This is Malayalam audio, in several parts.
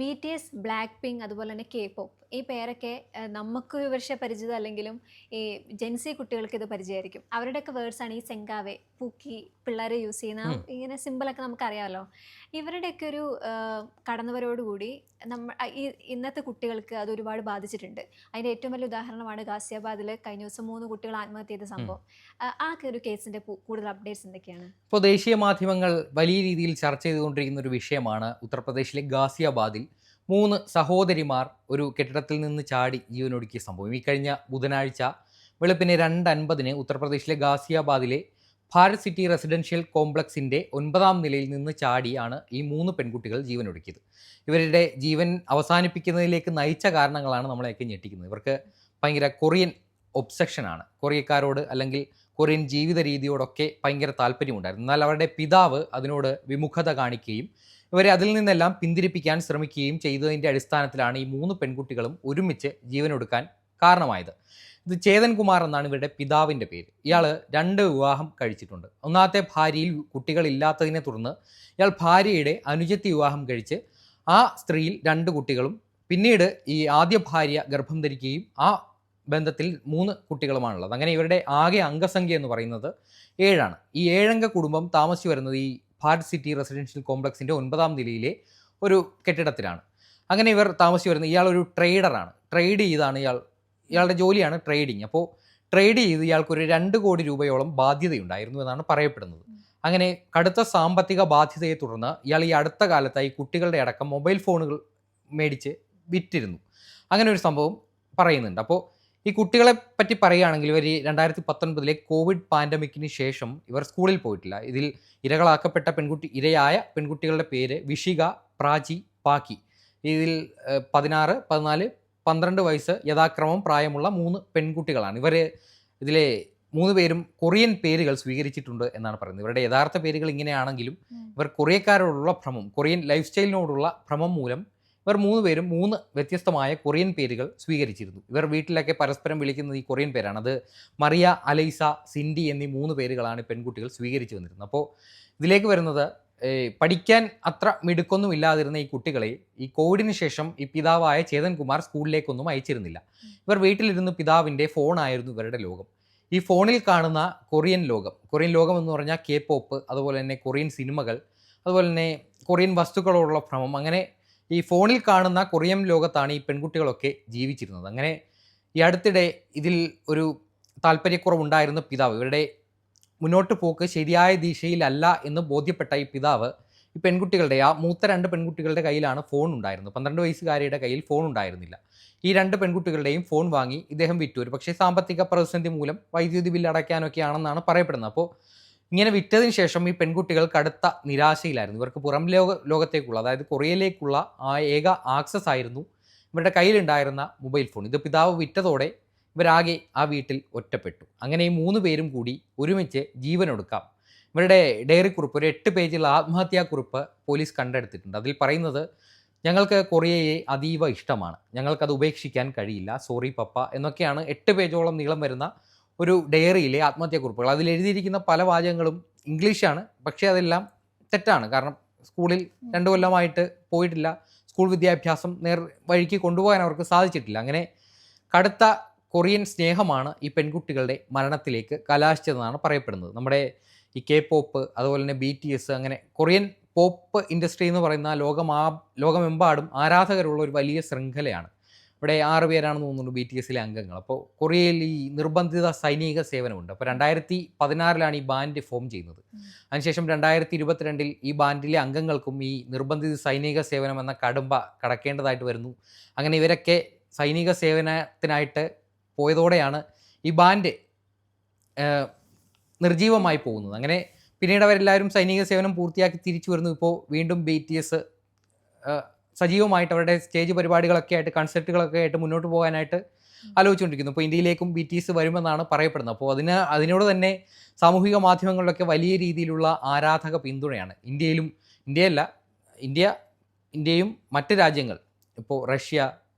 BTS, ബ്ലാക്ക് പിങ്ക് അതുപോലെ തന്നെ K-പോപ്പ് ഈ പേരൊക്കെ നമുക്ക് ഒരു പക്ഷേ പരിചിതമല്ലെങ്കിലും ഈ ജെൻസി കുട്ടികൾക്ക് ഇത് പരിചയമായിരിക്കും. അവരുടെയൊക്കെ വേർഡ്സാണ് ഈ സെങ്കാവെ, പൂക്കി പിള്ളേർ യൂസ് ചെയ്യുന്ന ഇങ്ങനെ സിമ്പിളൊക്കെ നമുക്കറിയാമല്ലോ. ഇവരുടെയൊക്കെ ഒരു കടന്നുവരവോടുകൂടി ഈ ഇന്നത്തെ കുട്ടികൾക്ക് അത് ഒരുപാട് ബാധിച്ചിട്ടുണ്ട്. അതിൻ്റെ ഏറ്റവും വലിയ ഉദാഹരണമാണ് ഗാസിയാബാദിൽ കഴിഞ്ഞ ദിവസം 3 കുട്ടികൾ ആത്മഹത്യ ചെയ്ത സംഭവം. ആ ഒരു കേസിൻ്റെ കൂടുതൽ അപ്ഡേറ്റ്സ് എന്തൊക്കെയാണ്? ഇപ്പോൾ ദേശീയ മാധ്യമങ്ങൾ വലിയ രീതിയിൽ ചർച്ച ചെയ്തുകൊണ്ടിരിക്കുന്ന ഒരു വിഷയമാണ് ഉത്തർപ്രദേശിലെ ഗാസിയാബാദിൽ 3 സഹോദരിമാർ ഒരു കെട്ടിടത്തിൽ നിന്ന് ചാടി ജീവനൊടുക്കിയ സംഭവം. ഈ കഴിഞ്ഞ ബുധനാഴ്ച വെളുപ്പിന് 2:50 ഉത്തർപ്രദേശിലെ ഗാസിയാബാദിലെ ഭാരത് സിറ്റി റെസിഡൻഷ്യൽ കോംപ്ലക്സിൻ്റെ 9ാം നിലയിൽ നിന്ന് ചാടിയാണ് ഈ 3 പെൺകുട്ടികൾ ജീവനൊടുക്കിയത്. ഇവരുടെ ജീവൻ അവസാനിപ്പിക്കുന്നതിലേക്ക് നയിച്ച കാരണങ്ങളാണ് നമ്മളെയൊക്കെ ഞെട്ടിക്കുന്നത്. ഇവർക്ക് ഭയങ്കര കൊറിയൻ ഒബ്സെക്ഷനാണ്. കൊറിയക്കാരോട് അല്ലെങ്കിൽ കൊറിയൻ ജീവിത രീതിയോടൊക്കെ ഭയങ്കര താല്പര്യമുണ്ടായിരുന്നു. എന്നാൽ അവരുടെ പിതാവ് അതിനോട് വിമുഖത കാണിക്കുകയും ഇവരെ അതിൽ നിന്നെല്ലാം പിന്തിരിപ്പിക്കാൻ ശ്രമിക്കുകയും ചെയ്തതിൻ്റെ അടിസ്ഥാനത്തിലാണ് ഈ 3 പെൺകുട്ടികളും ഒരുമിച്ച് ജീവനൊടുക്കാൻ കാരണമായത്. ഇത് ചേതൻ കുമാർ എന്നാണ് ഇവരുടെ പിതാവിൻ്റെ പേര്. ഇയാൾ 2 വിവാഹം കഴിച്ചിട്ടുണ്ട്. ഒന്നാമത്തെ ഭാര്യയിൽ കുട്ടികളില്ലാത്തതിനെ തുടർന്ന് ഇയാൾ ഭാര്യയുടെ അനുജത്തി വിവാഹം കഴിച്ച് ആ സ്ത്രീയിൽ 2 കുട്ടികളും പിന്നീട് ഈ ആദ്യ ഭാര്യ ഗർഭം ധരിക്കുകയും ആ ബന്ധത്തിൽ 3 കുട്ടികളുമാണുള്ളത്. അങ്ങനെ ഇവരുടെ ആകെ അംഗസംഖ്യ എന്ന് പറയുന്നത് 7 ഈ 7 കുടുംബം താമസിച്ചു വരുന്നത് ഈ ഭാരത് സിറ്റി റെസിഡൻഷ്യൽ കോംപ്ലക്സിൻ്റെ 9ാം നിലയിലെ ഒരു കെട്ടിടത്തിലാണ്. അങ്ങനെ ഇവർ താമസിച്ചു വരുന്നത്, ഇയാളൊരു ട്രേഡറാണ്. ട്രേഡ് ചെയ്താണ് ഇയാളുടെ ജോലിയാണ് ട്രേഡിങ്. അപ്പോൾ ട്രേഡ് ചെയ്ത് ഇയാൾക്കൊരു 2 കോടി രൂപയോളം ബാധ്യതയുണ്ടായിരുന്നു എന്നാണ് പറയപ്പെടുന്നത്. അങ്ങനെ കടുത്ത സാമ്പത്തിക ബാധ്യതയെ തുടർന്ന് ഇയാൾ ഈ അടുത്ത കാലത്തായി കുട്ടികളുടെ അടക്കം മൊബൈൽ ഫോണുകൾ മേടിച്ച് വിറ്റിരുന്നു. അങ്ങനെ ഒരു സംഭവം പറയുന്നുണ്ട്. അപ്പോൾ ഈ കുട്ടികളെ പറ്റി പറയുകയാണെങ്കിൽ ഇവർ 2019 കോവിഡ് പാൻഡമിക്കിന് ശേഷം ഇവർ സ്കൂളിൽ പോയിട്ടില്ല. ഇതിൽ ഇരകളാക്കപ്പെട്ട ഇരയായ പെൺകുട്ടികളുടെ പേര് വിഷിക, പ്രാചി, പാക്കി. ഇതിൽ 16, 14, 12 വയസ്സ് യഥാക്രമം പ്രായമുള്ള 3 പെൺകുട്ടികളാണ്. ഇതിലെ 3 പേരും കൊറിയൻ പേരുകൾ സ്വീകരിച്ചിട്ടുണ്ട് എന്നാണ് പറയുന്നത്. ഇവരുടെ യഥാർത്ഥ പേരുകൾ ഇങ്ങനെയാണെങ്കിലും ഇവർ കൊറിയക്കാരോടുള്ള ഭ്രമം, കൊറിയൻ ലൈഫ് സ്റ്റൈലിനോടുള്ള ഭ്രമം മൂലം ഇവർ 3 പേരും 3 വ്യത്യസ്തമായ കൊറിയൻ പേരുകൾ സ്വീകരിച്ചിരുന്നു. ഇവർ വീട്ടിലൊക്കെ പരസ്പരം വിളിക്കുന്നത് ഈ കൊറിയൻ പേരാണ്. അത് മറിയ, അലൈസ, സിൻഡി എന്നീ 3 പേരുകളാണ് പെൺകുട്ടികൾ സ്വീകരിച്ചു വന്നിരുന്നത്. അപ്പോൾ ഇതിലേക്ക് വരുന്നത്, പഠിക്കാൻ അത്ര മിടുക്കൊന്നും ഇല്ലാതിരുന്ന ഈ കുട്ടികളെ ഈ കോവിഡിന് ശേഷം ഈ പിതാവായ ചേതൻ കുമാർ സ്കൂളിലേക്കൊന്നും അയച്ചിരുന്നില്ല. ഇവർ വീട്ടിലിരുന്ന് പിതാവിൻ്റെ ഫോണായിരുന്നു ഇവരുടെ ലോകം. ഈ ഫോണിൽ കാണുന്ന കൊറിയൻ ലോകം എന്ന് പറഞ്ഞാൽ K-പോപ്പ്, അതുപോലെ തന്നെ കൊറിയൻ സിനിമകൾ, അതുപോലെ തന്നെ കൊറിയൻ വസ്തുക്കളോടുള്ള ഭ്രമം, അങ്ങനെ ഈ ഫോണിൽ കാണുന്ന കൊറിയൻ ലോകത്താണ് ഈ പെൺകുട്ടികളൊക്കെ ജീവിച്ചിരുന്നത്. അങ്ങനെ ഈ അടുത്തിടെ ഇതിൽ ഒരു താല്പര്യക്കുറവുണ്ടായിരുന്ന പിതാവ്, ഇവരുടെ മുന്നോട്ട് പോക്ക് ശരിയായ ദിശയിലല്ല എന്ന് ബോധ്യപ്പെട്ട ഈ പിതാവ് ഈ പെൺകുട്ടികളുടെ മൂത്ത 2 പെൺകുട്ടികളുടെ കയ്യിലാണ് ഫോൺ ഉണ്ടായിരുന്നത്. 12 വയസ്സുകാരിയുടെ കയ്യിൽ ഫോൺ ഉണ്ടായിരുന്നില്ല. ഈ 2 പെൺകുട്ടികളുടെയും ഫോൺ വാങ്ങി ഇദ്ദേഹം വിറ്റു. ഒരു പക്ഷേ സാമ്പത്തിക പ്രതിസന്ധി മൂലം വൈദ്യുതി ബില്ല് അടയ്ക്കാനൊക്കെയാണെന്നാണ് പറയപ്പെടുന്നത്. അപ്പോൾ ഇങ്ങനെ വിറ്റതിന് ശേഷം ഈ പെൺകുട്ടികൾ കടുത്ത നിരാശയിലായിരുന്നു. ഇവർക്ക് പുറം ലോകത്തേക്കുള്ള, അതായത് കൊറിയയിലേക്കുള്ള ആ ഏക ആക്സസ് ആയിരുന്നു ഇവരുടെ കയ്യിലുണ്ടായിരുന്ന മൊബൈൽ ഫോൺ. ഇത് പിതാവ് വിറ്റതോടെ ഇവരാകെ ആ വീട്ടിൽ ഒറ്റപ്പെട്ടു. അങ്ങനെ ഈ 3 പേരും കൂടി ഒരുമിച്ച് ജീവനൊടുക്കാം. ഇവരുടെ ഡയറി കുറിപ്പ്, ഒരു 8 പേജുള്ള ആത്മഹത്യാക്കുറിപ്പ് പോലീസ് കണ്ടെടുത്തിട്ടുണ്ട്. അതിൽ പറയുന്നത്, ഞങ്ങൾക്ക് കൊറിയയെ അതീവ ഇഷ്ടമാണ്, ഞങ്ങൾക്കത് ഉപേക്ഷിക്കാൻ കഴിയില്ല, സോറി പപ്പ എന്നൊക്കെയാണ് 8 പേജോളം നീളം വരുന്ന ഒരു ഡയറിയിലെ ആത്മഹത്യാക്കുറിപ്പുകൾ. അതിൽ എഴുതിയിരിക്കുന്ന പല വാചകങ്ങളും ഇംഗ്ലീഷാണ്, പക്ഷേ അതെല്ലാം തെറ്റാണ്. കാരണം സ്കൂളിൽ 2 കൊല്ലമായിട്ട് പോയിട്ടില്ല, സ്കൂൾ വിദ്യാഭ്യാസം വഴിക്ക് കൊണ്ടുപോകാൻ അവർക്ക് സാധിച്ചിട്ടില്ല. അങ്ങനെ കടുത്ത കൊറിയൻ സ്നേഹമാണ് ഈ പെൺകുട്ടികളുടെ മരണത്തിലേക്ക് കലാശിച്ചതെന്നാണ് പറയപ്പെടുന്നത്. നമ്മുടെ ഈ K-പോപ്പ്, അതുപോലെ തന്നെ BTS, അങ്ങനെ കൊറിയൻ പോപ്പ് ഇൻഡസ്ട്രി എന്ന് പറയുന്ന ലോകമെമ്പാടും ആരാധകരുള്ള ഒരു വലിയ ശൃംഖലയാണ്. ഇവിടെ 6 പേരാണെന്ന് തോന്നുന്നു BTSലെ അംഗങ്ങൾ. അപ്പോൾ കൊറിയയിൽ ഈ നിർബന്ധിത സൈനിക സേവനമുണ്ട്. അപ്പോൾ 2016 ഈ ബാൻഡ് ഫോം ചെയ്യുന്നത്. അതിനുശേഷം 2022 ഈ ബാൻഡിലെ അംഗങ്ങൾക്കും ഈ നിർബന്ധിത സൈനിക സേവനം എന്ന കടമ്പ കടക്കേണ്ടതായിട്ട് വരുന്നു. അങ്ങനെ ഇവരൊക്കെ സൈനിക സേവനത്തിനായിട്ട് പോയതോടെയാണ് ഈ ബാൻഡ് നിർജീവമായി പോകുന്നത്. അങ്ങനെ പിന്നീട് അവരെല്ലാവരും സൈനിക സേവനം പൂർത്തിയാക്കി തിരിച്ചു വരുന്നു. ഇപ്പോൾ വീണ്ടും BTS സജീവമായിട്ട് അവരുടെ സ്റ്റേജ് പരിപാടികളൊക്കെ ആയിട്ട്, കൺസെർട്ടുകളൊക്കെ ആയിട്ട് മുന്നോട്ട് പോകാനായിട്ട് ആലോചിച്ചുകൊണ്ടിരിക്കുന്നു. ഇപ്പോൾ ഇന്ത്യയിലേക്കും BTS വരുമെന്നാണ് പറയപ്പെടുന്നത്. അപ്പോൾ അതിനോട് തന്നെ സാമൂഹിക മാധ്യമങ്ങളിലൊക്കെ വലിയ രീതിയിലുള്ള ആരാധക പിന്തുണയാണ്. ഇന്ത്യയും മറ്റ് രാജ്യങ്ങൾ, ഇപ്പോൾ റഷ്യ,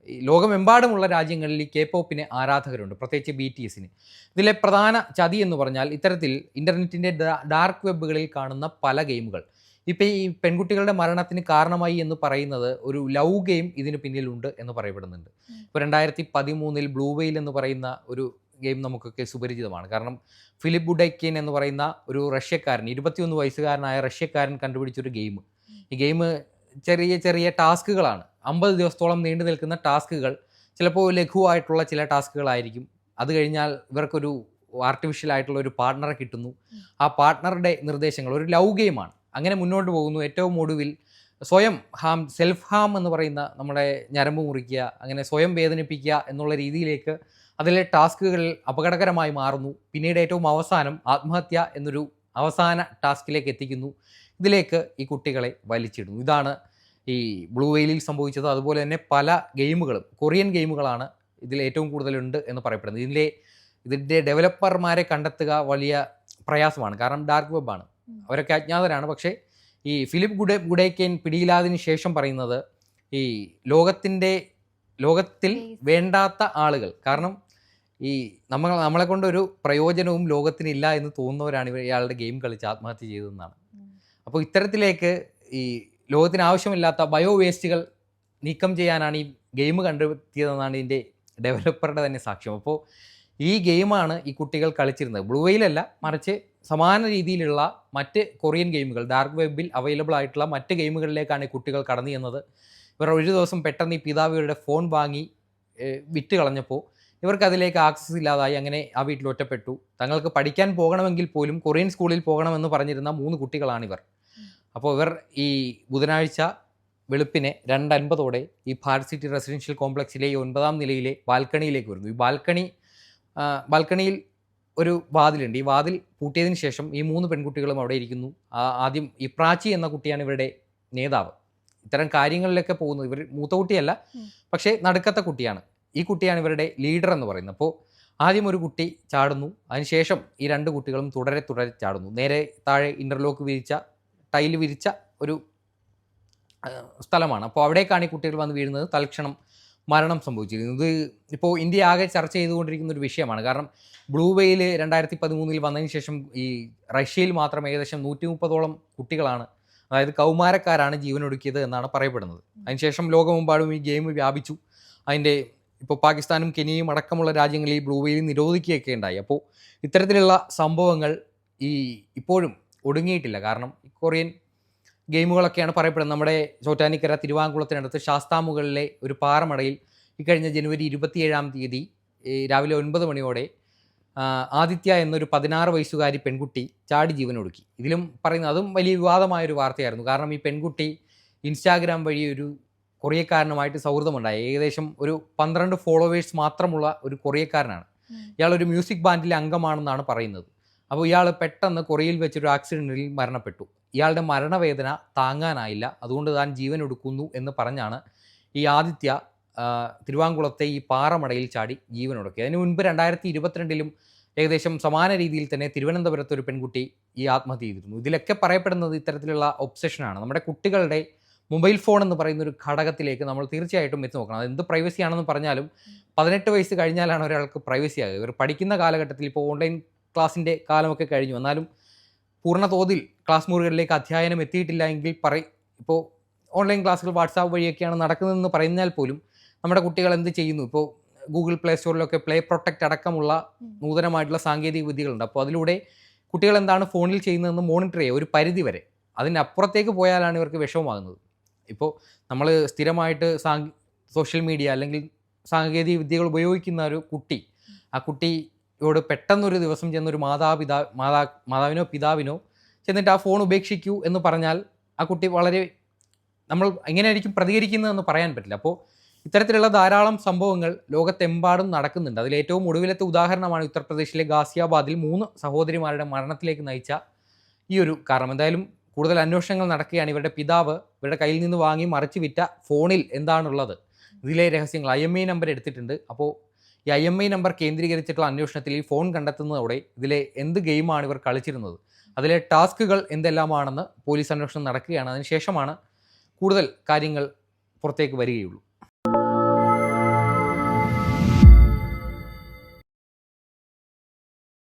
ലോകമെമ്പാടുമുള്ള രാജ്യങ്ങളിൽ ഈ K-പോപ്പിന് ആരാധകരുണ്ട്, പ്രത്യേകിച്ച് BTSന്. ഇതിലെ പ്രധാന ചതി എന്ന് പറഞ്ഞാൽ, ഇത്തരത്തിൽ ഇൻ്റർനെറ്റിൻ്റെ ഡാർക്ക് വെബുകളിൽ കാണുന്ന പല ഗെയിമുകൾ ഇപ്പം ഈ പെൺകുട്ടികളുടെ മരണത്തിന് കാരണമായി എന്ന് പറയുന്നത് ഒരു ലവ് ഗെയിം ഇതിന് പിന്നിലുണ്ട് എന്ന് പറയപ്പെടുന്നുണ്ട്. ഇപ്പോൾ 2013 ബ്ലൂ വെയിൽ എന്ന് പറയുന്ന ഒരു ഗെയിം നമുക്കൊക്കെ സുപരിചിതമാണ്. കാരണം ഫിലിപ്പ് ബുഡൈക്കിൻ എന്ന് പറയുന്ന ഒരു റഷ്യക്കാരൻ, 21 വയസ്സുകാരനായ റഷ്യക്കാരൻ കണ്ടുപിടിച്ചൊരു ഗെയിം. ഈ ഗെയിം ചെറിയ ചെറിയ ടാസ്കുകളാണ്, 50 ദിവസത്തോളം നീണ്ടു നിൽക്കുന്ന ടാസ്കുകൾ. ചിലപ്പോൾ ലഘുവായിട്ടുള്ള ചില ടാസ്കുകളായിരിക്കും. അത് കഴിഞ്ഞാൽ ഇവർക്കൊരു ആർട്ടിഫിഷ്യൽ ആയിട്ടുള്ള ഒരു പാർട്ട്ണറെ കിട്ടുന്നു. ആ പാർട്ട്ണറുടെ നിർദ്ദേശങ്ങൾ, ഒരു ലവ് ഗെയിമാണ്. അങ്ങനെ മുന്നോട്ട് പോകുന്നു. ഏറ്റവും ഒടുവിൽ സ്വയം സെൽഫ് ഹാം എന്ന് പറയുന്ന നമ്മുടെ ഞരമ്പ് മുറിക്കുക, അങ്ങനെ സ്വയം വേദനിപ്പിക്കുക എന്നുള്ള രീതിയിലേക്ക് അതിലെ ടാസ്കുകൾ അപകടകരമായി മാറുന്നു. പിന്നീട് ഏറ്റവും അവസാനം ആത്മഹത്യ എന്നൊരു അവസാന ടാസ്കിലേക്ക് എത്തിക്കുന്നു. ഇതിലേക്ക് ഈ കുട്ടികളെ വലിച്ചിടുന്നു. ഇതാണ് ഈ ബ്ലൂ വെയിലിൽ സംഭവിച്ചത്. അതുപോലെ തന്നെ പല ഗെയിമുകളും, കൊറിയൻ ഗെയിമുകളാണ് ഇതിൽ ഏറ്റവും കൂടുതലുണ്ട് എന്ന് പറയപ്പെടുന്നത്. ഇതിൻ്റെ ഡെവലപ്പർമാരെ കണ്ടെത്തുക വലിയ പ്രയാസമാണ്. കാരണം ഡാർക്ക് വെബാണ്, അവരൊക്കെ അജ്ഞാതരാണ്. പക്ഷേ ഈ ഫിലിപ്പ് ഗുഡൈക്കൻ പിടിയിലാതിന് ശേഷം പറയുന്നത് ഈ ലോകത്തിൽ വേണ്ടാത്ത ആളുകൾ, കാരണം ഈ നമ്മളെ കൊണ്ട് ഒരു പ്രയോജനവും ലോകത്തിനില്ല എന്ന് തോന്നുന്നവരാണ് ഇയാളുടെ ഗെയിം കളിച്ച് ആത്മഹത്യ ചെയ്തതെന്നാണ്. അപ്പോൾ ഇത്തരത്തിലേക്ക് ഈ ലോകത്തിന് ആവശ്യമില്ലാത്ത ബയോ വേസ്റ്റുകൾ നീക്കം ചെയ്യാനാണ് ഈ ഗെയിം കണ്ടെത്തിയതെന്നാണ് ഇതിൻ്റെ ഡെവലപ്പറുടെ തന്നെ സാക്ഷ്യം. അപ്പോൾ ഈ ഗെയിമാണ് ഈ കുട്ടികൾ കളിച്ചിരുന്നത്. ബ്ലൂ വെയിലല്ല, മറിച്ച് സമാന രീതിയിലുള്ള മറ്റ് കൊറിയൻ ഗെയിമുകൾ, ഡാർക്ക് വെബിൽ അവൈലബിൾ ആയിട്ടുള്ള മറ്റ് ഗെയിമുകളിലേക്കാണ് ഈ കുട്ടികൾ കടന്നു ചെന്നത്. ഇവർ ഒരു ദിവസം പെട്ടെന്ന് ഈ പിതാവ് ഇവരുടെ ഫോൺ വാങ്ങി വിറ്റ് കളഞ്ഞപ്പോൾ ഇവർക്ക് അതിലേക്ക് ആക്സസ് ഇല്ലാതായി. അങ്ങനെ ആ വീട്ടിൽ ഒറ്റപ്പെട്ടു. തങ്ങൾക്ക് പഠിക്കാൻ പോകണമെങ്കിൽ പോലും കൊറിയൻ സ്കൂളിൽ പോകണമെന്ന് പറഞ്ഞിരുന്ന 3 കുട്ടികളാണിവർ. അപ്പോൾ ഇവർ ഈ ബുധനാഴ്ച വെളുപ്പിനെ 2:50 ഈ ഭാരത് സിറ്റി റെസിഡൻഷ്യൽ കോംപ്ലക്സിലെ 9ാം നിലയിലെ ബാൽക്കണിയിലേക്ക് വരുന്നു. ഈ ബാൽക്കണിയിൽ ഒരു വാതിലുണ്ട്. ഈ വാതിൽ പൂട്ടിയതിന് ശേഷം ഈ 3 പെൺകുട്ടികളും അവിടെ ഇരിക്കുന്നു. ആദ്യം ഈ പ്രാച്ചി എന്ന കുട്ടിയാണ് ഇവരുടെ നേതാവ്. ഇത്തരം കാര്യങ്ങളിലൊക്കെ പോകുന്നത്. ഇവർ മൂത്ത കുട്ടിയല്ല, പക്ഷേ നടുക്കത്തെ കുട്ടിയാണ്. ഈ കുട്ടിയാണ് ഇവരുടെ ലീഡർ എന്ന് പറയുന്നത്. അപ്പോൾ ആദ്യം ഒരു കുട്ടി ചാടുന്നു. അതിനുശേഷം ഈ 2 കുട്ടികളും തുടരെ ചാടുന്നു. നേരെ താഴെ ഇൻ്റർലോക്ക് ടൈല് വിരിച്ച ഒരു സ്ഥലമാണ്. അപ്പോൾ അവിടേക്കാണ് ഈ കുട്ടികൾ വന്ന് വീഴുന്നത്. തൽക്ഷണം മരണം സംഭവിച്ചിരിക്കുന്നത്. ഇത് ഇപ്പോൾ ഇന്ത്യ ആകെ ചർച്ച ചെയ്തുകൊണ്ടിരിക്കുന്ന ഒരു വിഷയമാണ്. കാരണം ബ്ലൂ വെയിൽ 2013 വന്നതിന് ശേഷം ഈ റഷ്യയിൽ മാത്രം ഏകദേശം 130ഓളം കുട്ടികളാണ്, അതായത് കൗമാരക്കാരാണ് ജീവനൊടുക്കിയത് എന്നാണ് പറയപ്പെടുന്നത്. അതിനുശേഷം ലോകമെമ്പാടും ഈ ഗെയിം വ്യാപിച്ചു. അതിൻ്റെ ഇപ്പോൾ പാകിസ്ഥാനും കെനിയയും അടക്കമുള്ള രാജ്യങ്ങളിൽ ബ്ലൂ വെയിൽ നിരോധിക്കുകയൊക്കെ ഉണ്ടായി. അപ്പോൾ ഇത്തരത്തിലുള്ള സംഭവങ്ങൾ ഇപ്പോഴും ഒടുങ്ങിയിട്ടില്ല. കാരണം കൊറിയൻ ഗെയിമുകളൊക്കെയാണ് പറയപ്പെടുന്നത്. നമ്മുടെ ചോറ്റാനിക്കര തിരുവാങ്കുളത്തിനടുത്ത് ശാസ്താമുകളിലെ ഒരു പാറമടയിൽ ഇക്കഴിഞ്ഞ ജനുവരി 27-ാം തീയതി രാവിലെ 9 മണിയോടെ ആദിത്യ എന്നൊരു 16 വയസ്സുകാരി പെൺകുട്ടി ചാടി ജീവനൊടുക്കി. ഇതിലും പറയുന്നത് അതും വലിയ വിവാദമായൊരു വാർത്തയായിരുന്നു. കാരണം ഈ പെൺകുട്ടി ഇൻസ്റ്റാഗ്രാം വഴി ഒരു കൊറിയക്കാരനുമായിട്ട് സൗഹൃദമുണ്ടായി. ഏകദേശം ഒരു 12 ഫോളോവേഴ്സ് മാത്രമുള്ള ഒരു കൊറിയക്കാരനാണ്. ഇയാളൊരു മ്യൂസിക് ബാൻഡിലെ അംഗമാണെന്നാണ് പറയുന്നത്. അപ്പോൾ ഇയാൾ പെട്ടെന്ന് കൊറിയയിൽ വെച്ചൊരു ആക്സിഡൻറ്റിൽ മരണപ്പെട്ടു. ഇയാളുടെ മരണവേദന താങ്ങാനായില്ല, അതുകൊണ്ട് താൻ ജീവൻ എടുക്കുന്നു എന്ന് പറഞ്ഞാണ് ഈ ആദിത്യ തിരുവാങ്കുളത്തെ ഈ പാറമടയിൽ ചാടി ജീവനൊടുക്കി. അതിന് മുൻപ് 2022 ഏകദേശം സമാന രീതിയിൽ തന്നെ തിരുവനന്തപുരത്ത് ഒരു പെൺകുട്ടി ഈ ആത്മഹത്യ ചെയ്തിരുന്നു. ഇതിലൊക്കെ പറയപ്പെടുന്നത് ഇത്തരത്തിലുള്ള ഒബ്സഷനാണ്. നമ്മുടെ കുട്ടികളുടെ മൊബൈൽ ഫോൺ എന്ന് പറയുന്ന ഒരു ഘടകത്തിലേക്ക് നമ്മൾ തീർച്ചയായിട്ടും എത്തി നോക്കണം. അത് എന്ത് പ്രൈവസി ആണെന്ന് പറഞ്ഞാലും 18 വയസ്സ് കഴിഞ്ഞാലാണ് ഒരാൾക്ക് പ്രൈവസി ആകുക. ഇവർ പഠിക്കുന്ന കാലഘട്ടത്തിൽ ഇപ്പോൾ ഓൺലൈൻ ക്ലാസ്സിൻ്റെ കാലമൊക്കെ കഴിഞ്ഞു, എന്നാലും പൂർണ്ണ തോതിൽ ക്ലാസ് മുറികളിലേക്ക് അധ്യയനം എത്തിയിട്ടില്ല എങ്കിൽ ഇപ്പോൾ ഓൺലൈൻ ക്ലാസ്സുകൾ വാട്സാപ്പ് വഴിയൊക്കെയാണ് നടക്കുന്നതെന്ന് പറഞ്ഞാൽ പോലും നമ്മുടെ കുട്ടികൾ എന്ത് ചെയ്യുന്നു? ഇപ്പോൾ ഗൂഗിൾ പ്ലേ സ്റ്റോറിലൊക്കെ പ്ലേ പ്രൊട്ടക്റ്റ് അടക്കമുള്ള നൂതനമായിട്ടുള്ള സാങ്കേതിക വിദ്യകളുണ്ട്. അപ്പോൾ അതിലൂടെ കുട്ടികൾ എന്താണ് ഫോണിൽ ചെയ്യുന്നതെന്ന് മോണിറ്റർ ചെയ്യുക ഒരു പരിധി വരെ. അതിനപ്പുറത്തേക്ക് പോയാലാണ് ഇവർക്ക് വിഷമമാകുന്നത്. ഇപ്പോൾ നമ്മൾ സ്ഥിരമായിട്ട് സോഷ്യൽ മീഡിയ അല്ലെങ്കിൽ സാങ്കേതിക വിദ്യകൾ ഉപയോഗിക്കുന്ന ഒരു കുട്ടി, ആ കുട്ടിയോട് പെട്ടെന്നൊരു ദിവസം ചെന്നൊരു മാതാവിനോ പിതാവിനോ ചെന്നിട്ട് ആ ഫോൺ ഉപേക്ഷിക്കൂ എന്ന് പറഞ്ഞാൽ ആ കുട്ടി നമ്മൾ എങ്ങനെയായിരിക്കും പ്രതികരിക്കുന്നതെന്ന് പറയാൻ പറ്റില്ല. അപ്പോൾ ഇത്തരത്തിലുള്ള ധാരാളം സംഭവങ്ങൾ ലോകത്തെമ്പാടും നടക്കുന്നുണ്ട്. അതിലേറ്റവും ഒടുവിലത്തെ ഉദാഹരണമാണ് ഉത്തർപ്രദേശിലെ ഗാസിയാബാദിൽ 3 സഹോദരിമാരുടെ മരണത്തിലേക്ക് നയിച്ച ഈ ഒരു കാരണം. എന്തായാലും കൂടുതൽ അന്വേഷണങ്ങൾ നടക്കുകയാണ്. ഇവരുടെ പിതാവ് ഇവരുടെ കയ്യിൽ നിന്ന് വാങ്ങി മറിച്ച് വിറ്റ ഫോണിൽ എന്താണുള്ളത്, ഇതിലെ രഹസ്യങ്ങൾ IMEI നമ്പർ എടുത്തിട്ടുണ്ട്. അപ്പോൾ ഈ IMEI നമ്പർ കേന്ദ്രീകരിച്ചിട്ടുള്ള അന്വേഷണത്തിൽ ഈ ഫോൺ കണ്ടെത്തുന്നതോടെ ഇതിലെ എന്ത് ഗെയിമാണ് ഇവർ കളിച്ചിരുന്നത്, അതിലെ ടാസ്കുകൾ എന്തെല്ലാമാണെന്ന് പോലീസ് അന്വേഷണം നടക്കുകയാണ്. അതിനുശേഷമാണ് കൂടുതൽ കാര്യങ്ങൾ പുറത്തേക്ക് വരികയുള്ളൂ.